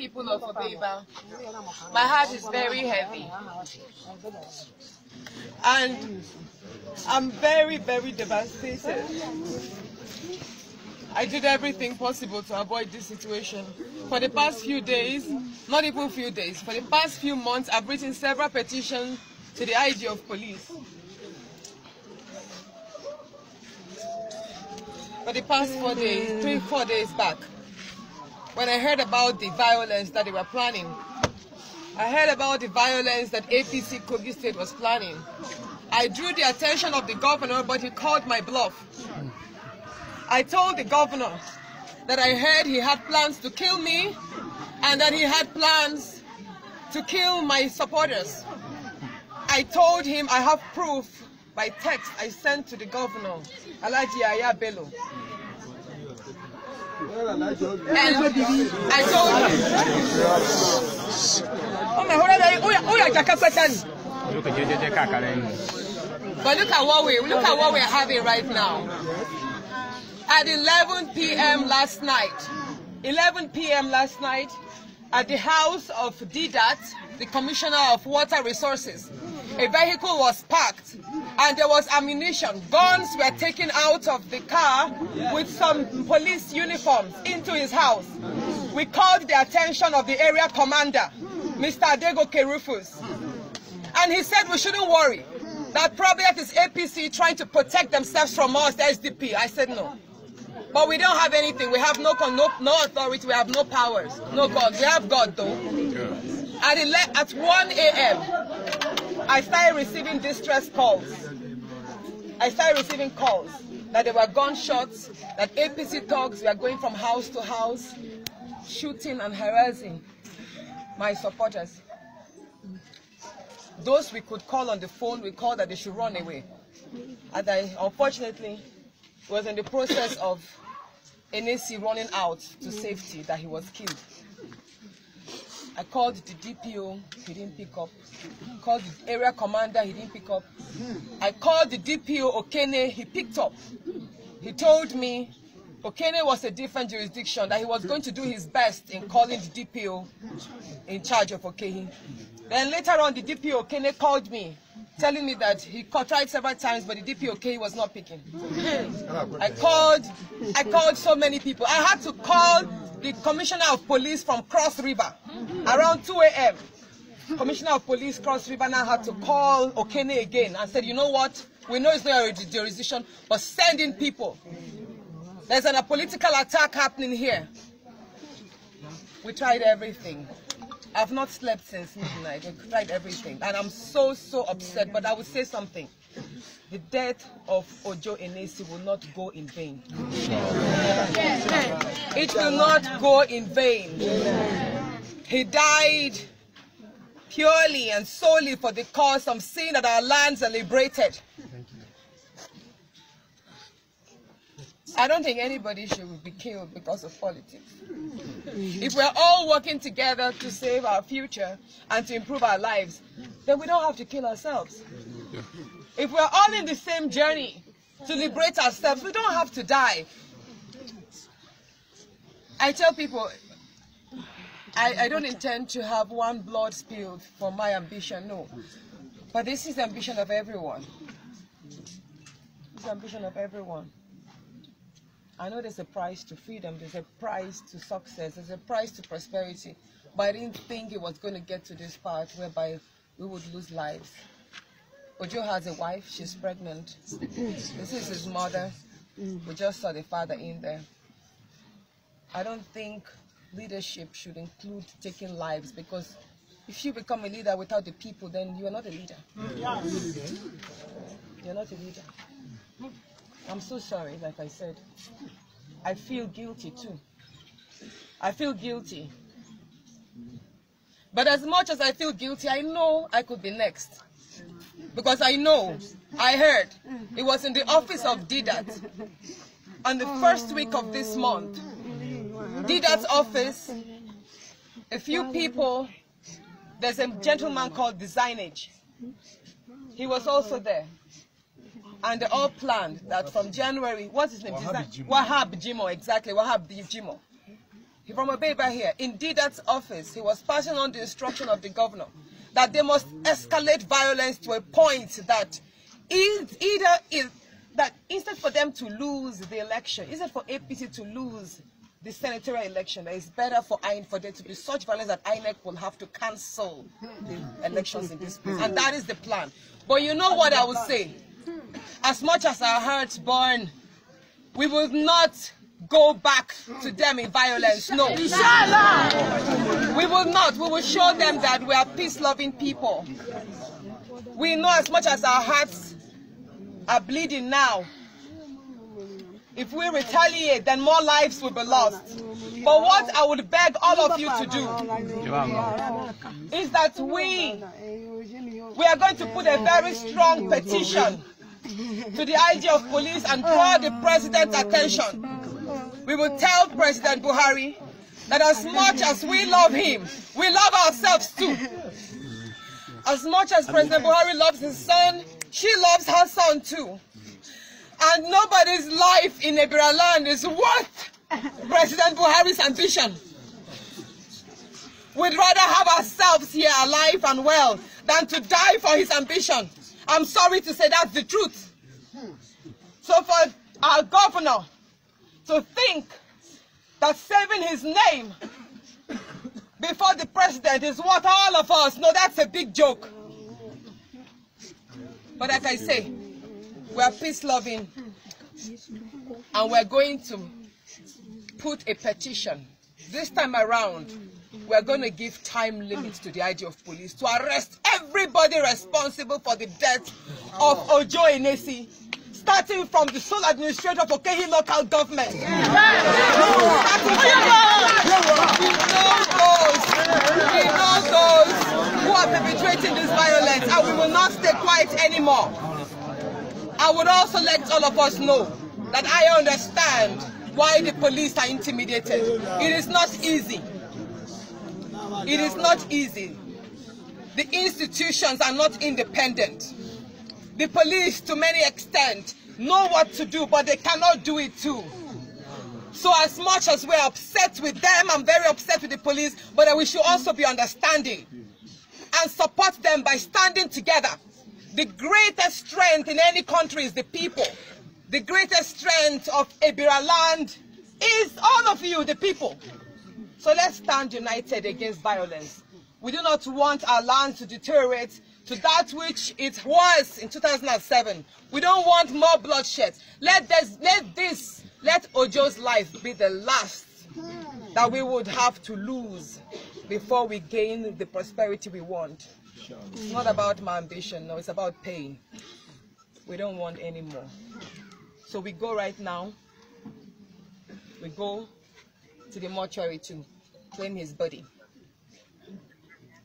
people of Obeba, my heart is very heavy. And I'm very, very devastated. I did everything possible to avoid this situation. For the past few days, not even few days, for the past few months, I've written several petitions to the IG of police. For the past 4 days, 3-4 days back, when I heard about the violence that they were planning, I heard about the violence that APC Kogi State was planning. I drew the attention of the governor, but he called my bluff. I told the governor that I heard he had plans to kill me and that he had plans to kill my supporters. I told him I have proof by text I sent to the governor, Alhaji Aya Bello. And I told him, but look at what we're having right now. At 11 p.m. last night, at the house of DDAT, the Commissioner of Water Resources, a vehicle was parked and there was ammunition. Guns were taken out of the car with some police uniforms into his house. We called the attention of the area commander, Mr. Adego Kerufus, and he said we shouldn't worry, that probably that is APC trying to protect themselves from us, the SDP. I said no. But we don't have anything. We have no authority. We have no powers. No God. We have God, though. At 1 a.m., I started receiving distress calls. I started receiving calls that there were gunshots, that APC thugs were going from house to house, shooting and harassing my supporters. Those we could call on the phone, we called that they should run away. And unfortunately, was in the process of NAC running out to safety that he was killed. I called the DPO, he didn't pick up. Called the area commander, he didn't pick up. I called the DPO Okene, he picked up. He told me Okene was a different jurisdiction, that he was going to do his best in calling the DPO in charge of Okehi. Then later on, the DPO Okene called me, telling me that he tried several times, but the DPO Okehi was not picking. I called so many people. I had to call the Commissioner of Police from Cross River around 2 a.m. Commissioner of Police Cross River now had to call Okene again and said, you know what, we know it's not your jurisdiction, but send in people. There's a political attack happening here. We tried everything. I've not slept since midnight. We tried everything. And I'm so upset, but I will say something. The death of Ojo Enesi will not go in vain. It will not go in vain. He died purely and solely for the cause of seeing that our lands are liberated. I don't think anybody should be killed because of politics. If we're all working together to save our future and to improve our lives, then we don't have to kill ourselves. If we're all in the same journey to liberate ourselves, we don't have to die. I tell people, I don't intend to have one blood spilled for my ambition, no. But this is the ambition of everyone. It's the ambition of everyone. I know there's a price to freedom, there's a price to success, there's a price to prosperity, but I didn't think it was going to get to this part whereby we would lose lives. Ojo has a wife, she's pregnant. This is his mother. We just saw the father in there. I don't think leadership should include taking lives, because if you become a leader without the people, then you are not a leader. You're not a leader. I'm so sorry, like I said. I feel guilty too. I feel guilty. But as much as I feel guilty, I know I could be next. Because I know, I heard, it was in the office of DDAT on the first week of this month. DDAT's office, a few people, there's a gentleman called Designage. He was also there. And they all planned that from January, what's his name? Wahab Jimo, exactly, Wahab Jimo. from Obeba here, in Didat's office, he was passing on the instruction of the governor that they must escalate violence to a point that that instead for them to lose the election, instead for APC to lose the senatorial election, it's better for there to be such violence that INEC will have to cancel the elections in this place. And that is the plan. But you know what I would say? As much as our hearts burn, we will not go back to them in violence. No. We will not. We will show them that we are peace-loving people. We know as much as our hearts are bleeding now, if we retaliate, then more lives will be lost. But what I would beg all of you to do is that we are going to put a very strong petition to the IG of police and draw the president's attention. We will tell President Buhari that as much as we love him, we love ourselves too. As much as President Buhari loves his son, she loves her son too. And nobody's life in Ebira land is worth President Buhari's ambition. We'd rather have ourselves here alive and well than to die for his ambition. I'm sorry to say that's the truth. So for our governor to think that saving his name before the president is what all of us know, that's a big joke. But like I say, we are peace-loving, and we're going to put a petition. This time around, we're going to give time limits to the IG of police to arrest everybody responsible for the death of Ojo Enesi, starting from the sole administrator of Kogi local government. We know those who are perpetrating this violence, and we will not stay quiet anymore. I would also let all of us know that I understand why the police are intimidated. It is not easy. It is not easy. The institutions are not independent. The police, to many extent, know what to do, but they cannot do it too. So as much as we're upset with them, I'm very upset with the police, but we should also be understanding and support them by standing together. The greatest strength in any country is the people. The greatest strength of Ebira land is all of you, the people. So let's stand united against violence. We do not want our land to deteriorate to that which it was in 2007. We don't want more bloodshed. Let Ojo's life be the last that we would have to lose before we gain the prosperity we want. It's not about my ambition, no, it's about pain. We don't want any more. So we go right now, we go to the mortuary to claim his body.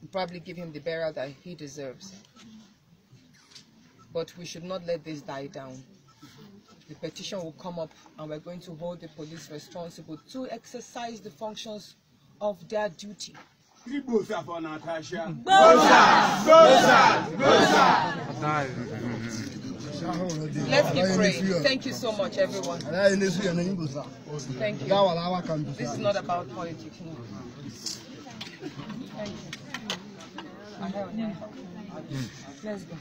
We'll probably give him the burial that he deserves. But we should not let this die down. The petition will come up and we're going to hold the police responsible to exercise the functions of their duty. Let's keep praying. Thank you so much, everyone. Thank you. This is not about politics. No. Thank you. Let's go.